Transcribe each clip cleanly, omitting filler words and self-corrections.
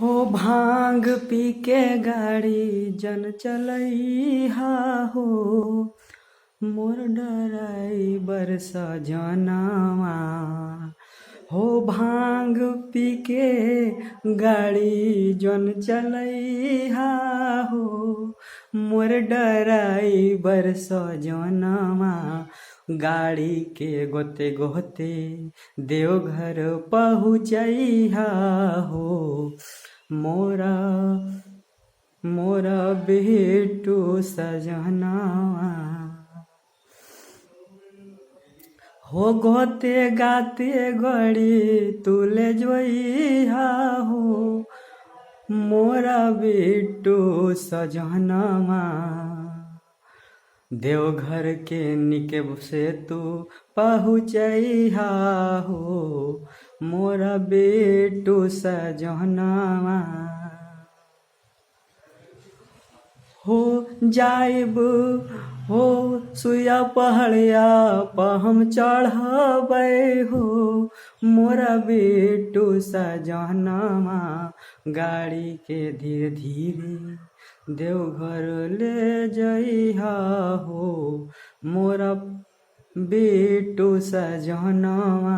हो भांग पी के गाड़ी जन चलैहा हो, मोर डराइबर सजनवा। हो भांग पी के गाड़ी जन चलैहा हो, मोर डराइबर सजनवा। गाड़ी के गोते गोते देवघर पहुँचैहा हो, मोरा बेटू सजनवा। हो गोते गाते गड़ी तुले जोइहा हो, मोरा बेटू सजनवा। देवघर के निके से तू पहुँचैहा हो, मोरा बेटू सजनवा। हो जाइब हो सुया पहाड़िया पर हम चढ़बै हो, मोरा बेटू सजनवा। गाड़ी के धीरे धीरे देवघर ले जइहा हो, मोरा बेटू सजनवा।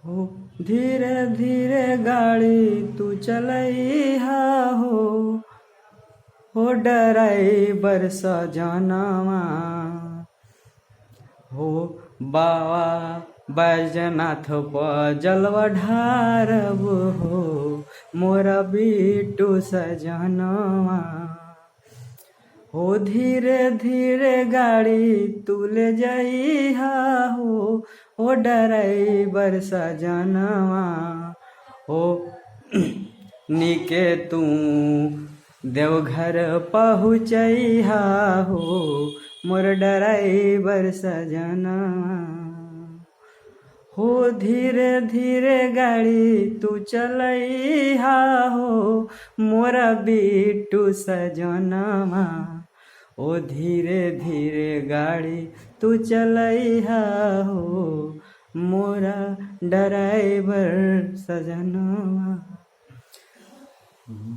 हो धीरे धीरे गाड़ी तू चलैहा हो, डराइबर सजनवा। हो बाबा बैजनाथ पर जलवा ढारब हो, मोरा बेटू सजनवा। हो धीरे धीरे गाड़ी तू ले जइहा हो, डराइबर सजनवा। हो निके तू देवघर पहुँचैहा हो, मोर डराइबर सजनवा। हो धीरे धीरे गाड़ी तू चलैहा हो, मोरा बेटू सजनवा। ओ धीरे धीरे गाड़ी तू चलैहा हो, मोरा डराइबर सजनवा।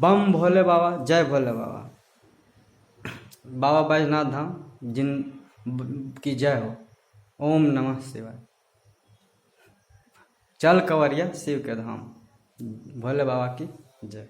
बम भोले बाबा, जय भोले बाबा। बाबा बैजनाथ धाम जिन की जय हो। ओम नमः शिवाय। चल कंवरिया शिव के धाम, भोले बाबा की जय।